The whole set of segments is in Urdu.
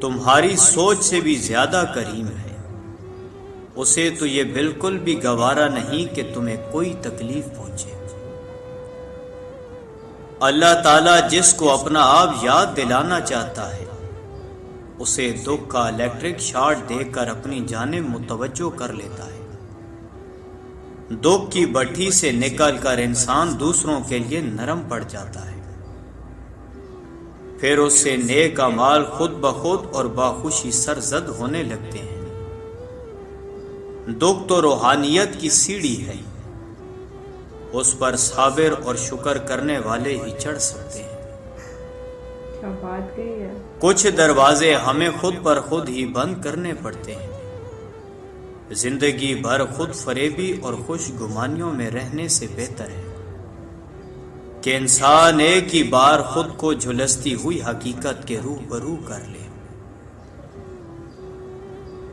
تمہاری سوچ سے بھی زیادہ کریم ہے، اسے تو یہ بالکل بھی گوارا نہیں کہ تمہیں کوئی تکلیف پہنچے۔ اللہ تعالیٰ جس کو اپنا آپ یاد دلانا چاہتا ہے اسے دکھ کا الیکٹرک شارٹ دے کر اپنی جانب متوجہ کر لیتا ہے۔ دکھ کی بھٹی سے نکل کر انسان دوسروں کے لیے نرم پڑ جاتا ہے، پھر اس سے نیک اعمال خود بخود اور باخوشی سرزد ہونے لگتے ہیں۔ دکھ تو روحانیت کی سیڑھی ہے، اس پر صابر اور شکر کرنے والے ہی چڑھ سکتے ہیں۔ کیا بات کہی ہے۔ کچھ دروازے ہمیں خود پر خود ہی بند کرنے پڑتے ہیں۔ زندگی بھر خود فریبی اور خوش گمانیوں میں رہنے سے بہتر ہے کہ انسان ایک ہی بار خود کو جھلستی ہوئی حقیقت کے روبرو کر لے۔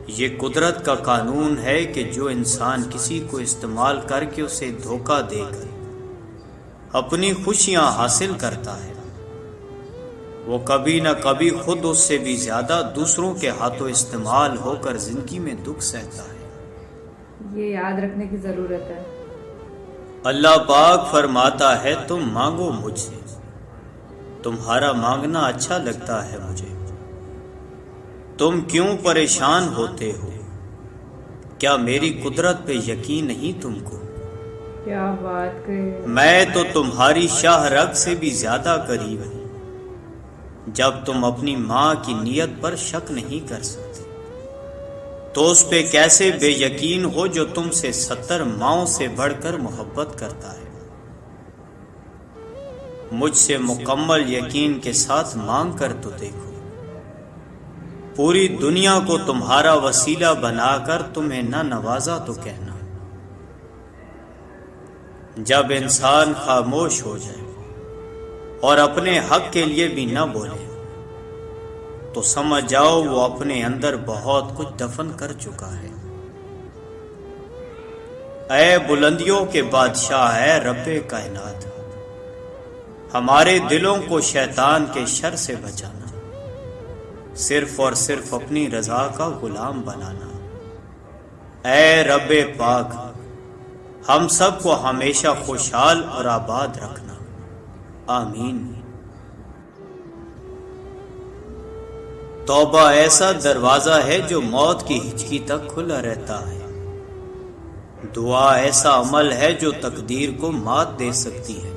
یہ قدرت کا قانون ہے کہ جو انسان کسی کو استعمال کر کے اسے دھوکہ دے کر اپنی خوشیاں حاصل کرتا ہے، وہ کبھی نہ کبھی خود اس سے بھی زیادہ دوسروں کے ہاتھوں استعمال ہو کر زندگی میں دکھ سہتا ہے۔ یہ یاد رکھنے کی ضرورت ہے۔ اللہ پاک فرماتا ہے تم مانگو مجھ سے، تمہارا مانگنا اچھا لگتا ہے مجھے۔ تم کیوں پریشان ہوتے ہو؟ کیا میری قدرت پہ یقین نہیں تم کو؟ کیا بات کہی۔ میں تو تمہاری شاہ رگ سے بھی زیادہ قریب ہوں۔ جب تم اپنی ماں کی نیت پر شک نہیں کر سکتے تو اس پہ کیسے بے یقین ہو جو تم سے 70 ماؤں سے بڑھ کر محبت کرتا ہے۔ مجھ سے مکمل یقین کے ساتھ مانگ کر تو دیکھو، پوری دنیا کو تمہارا وسیلہ بنا کر تمہیں نہ نوازا تو کہنا۔ جب انسان خاموش ہو جائے اور اپنے حق کے لیے بھی نہ بولے تو سمجھ جاؤ وہ اپنے اندر بہت کچھ دفن کر چکا ہے۔ اے بلندیوں کے بادشاہ، اے رب کائنات، ہمارے دلوں کو شیطان کے شر سے بچانا، صرف اور صرف اپنی رضا کا غلام بنانا۔ اے رب پاک، ہم سب کو ہمیشہ خوشحال اور آباد رکھنا، آمین۔ توبہ ایسا دروازہ ہے جو موت کی ہچکی تک کھلا رہتا ہے۔ دعا ایسا عمل ہے جو تقدیر کو مات دے سکتی ہے۔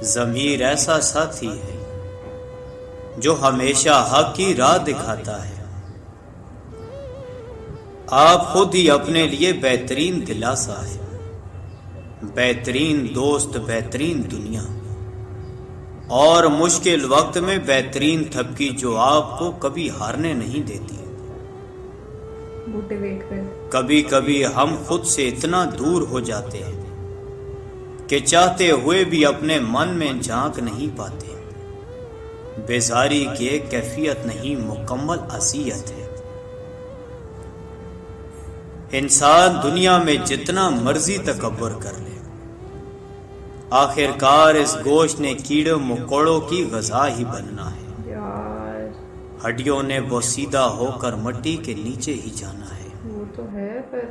ضمیر ایسا ساتھی ہے جو ہمیشہ حق کی راہ دکھاتا ہے۔ آپ خود ہی اپنے لیے بہترین دلاسا ہے، بہترین دوست، بہترین دنیا، اور مشکل وقت میں بہترین تھپکی جو آپ کو کبھی ہارنے نہیں دیتی۔ کبھی کبھی ہم خود سے اتنا دور ہو جاتے ہیں کہ چاہتے ہوئے بھی اپنے من میں جھانک نہیں پاتے۔ بیزاری کی ایک کیفیت نہیں، مکمل اذیت ہے۔ انسان دنیا میں جتنا مرضی تکبر کر لے، آخر کار اس گوشت نے کیڑے مکوڑوں کی غذا ہی بننا ہے۔ ہڈیوں نے بوسیدہ ہو کر مٹی کے نیچے ہی جانا ہے۔ وہ تو ہے پھر۔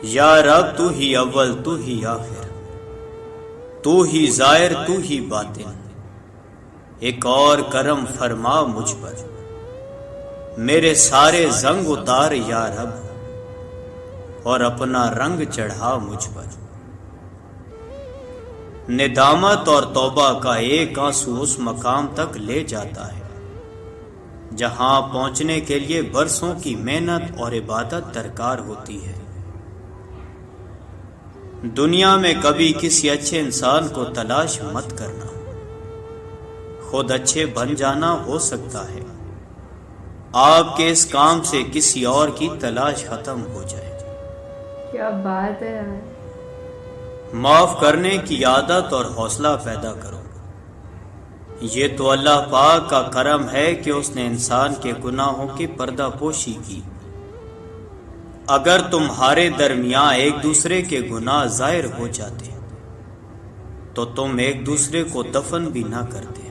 یا رب تو ہی اول، تو ہی آخر، تو ہی ظاہر، تو ہی باطن، ایک اور کرم فرما مجھ پر، میرے سارے زنگ اتار یا رب، اور اپنا رنگ چڑھا مجھ پر۔ ندامت اور توبہ کا ایک آنسو اس مقام تک لے جاتا ہے جہاں پہنچنے کے لیے برسوں کی محنت اور عبادت درکار ہوتی ہے۔ دنیا میں کبھی کسی اچھے انسان کو تلاش مت کرنا، خود اچھے بن جانا ہو سکتا ہے آپ کے اس کام سے کسی اور کی تلاش ختم ہو جائے۔ کیا بات ہے یار۔ معاف کرنے کی عادت اور حوصلہ پیدا کرو۔ یہ تو اللہ پاک کا کرم ہے کہ اس نے انسان کے گناہوں کی پردہ پوشی کی۔ اگر تمہارے درمیان ایک دوسرے کے گناہ ظاہر ہو جاتے تو تم ایک دوسرے کو دفن بھی نہ کرتے۔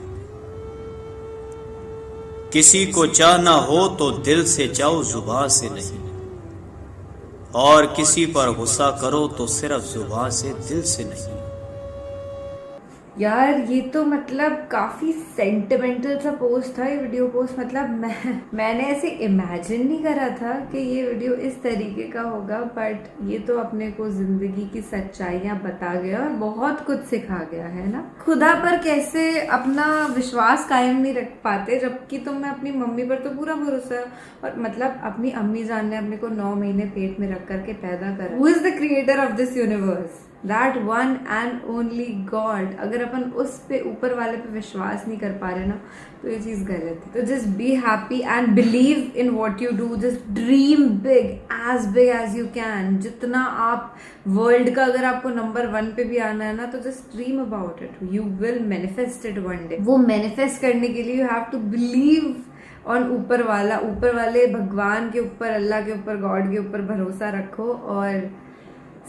کسی کو چاہنا ہو تو دل سے چاہو زبان سے نہیں، اور کسی پر غصہ کرو تو صرف زبان سے دل سے نہیں۔ یار یہ تو مطلب کافی سینٹیمنٹل سا پوسٹ تھا، یہ ویڈیو پوسٹ، مطلب میں نے ایسے امیجن نہیں کرا تھا کہ یہ ویڈیو اس طریقے کا ہوگا، بٹ یہ تو اپنے کو زندگی کی سچائیاں بتا گیا اور بہت کچھ سکھا گیا ہے نا، خدا پر کیسے اپنا وشواس قائم نہیں رکھ پاتے، جبکہ تمہیں اپنی ممی پر تو پورا بھروسہ ہے، اور مطلب اپنی امی جان نے اپنے کو 9 مہینے پیٹ میں رکھ کر کے پیدا کرا۔ Who is the creator of this universe? That one and only God. اگر اپن اس پہ اوپر والے پہ وشواس نہیں کر پا رہے نا تو یہ چیز غلط ہے۔ تو just be happy and believe in what you do. Just dream big as you can. جتنا آپ ورلڈ کا اگر آپ کو نمبر 1 پہ بھی آنا ہے نا تو just dream about it. You will manifest it one day. وہ manifest کرنے کے لیے you have to believe on اوپر والے بھگوان کے اوپر، اللہ کے اوپر، گاڈ کے اوپر بھروسہ رکھو اور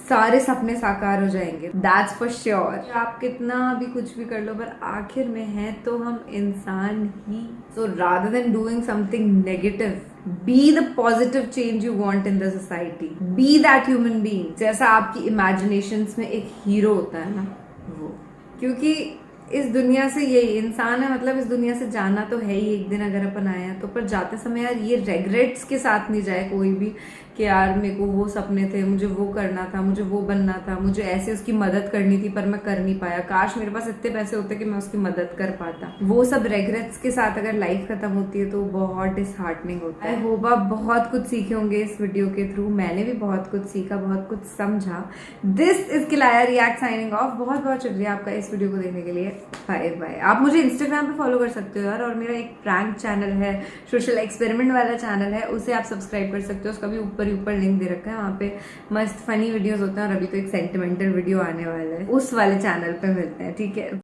سارے سپنے ساکار ہو جائیں گے۔ That's for sure. آپ کتنا بھی کچھ بھی کر لو پر آخر میں ہیں تو ہم انسان ہی۔ So rather than doing something negative, be the positive change you want in the society. Be that human being. جیسا آپ کی imaginations میں ایک ہیرو ہوتا ہے نا وہ، کیونکہ اس دنیا سے یہی انسان ہے، مطلب اس دنیا سے جانا تو ہے ہی ایک دن اگر اپن آئے ہیں تو، پر جاتے سمے یار یہ ریگریٹس کے ساتھ نہیں جائے کوئی بھی کہ یار میرے کو وہ سپنے تھے، مجھے وہ کرنا تھا، مجھے وہ بننا تھا، مجھے ایسے اس کی مدد کرنی تھی پر میں کر نہیں پایا، کاش میرے پاس اتنے پیسے ہوتے کہ میں اس کی مدد کر پاتا۔ وہ سب ریگریٹس کے ساتھ اگر لائف ختم ہوتی ہے تو بہت ڈس ہارٹننگ ہوتا ہے۔ ہوپ آپ بہت کچھ سیکھے ہوں گے اس ویڈیو کے تھرو، میں نے بھی بہت کچھ سیکھا، بہت کچھ سمجھا۔ دس از کلایا ریئیکٹ سائننگ آف۔ بہت بہت شکریہ آپ کا اس ویڈیو کو دیکھنے کے لیے۔ Bye bye. آپ مجھے انسٹاگرام پہ فالو کر سکتے ہو یار، اور میرا ایک پرینک چینل ہے، سوشل ایکسپیریمنٹ والا چینل ہے، اسے آپ سبسکرائب کر سکتے ہو، اس کا بھی اوپر ہی اوپر لنک دے رکھا ہے، وہاں پہ مست فنی ویڈیوز ہوتے ہیں، اور ابھی تو ایک سینٹیمنٹل ویڈیو آنے والا ہے، اس والے چینل پہ ملتے ہیں، ٹھیک ہے۔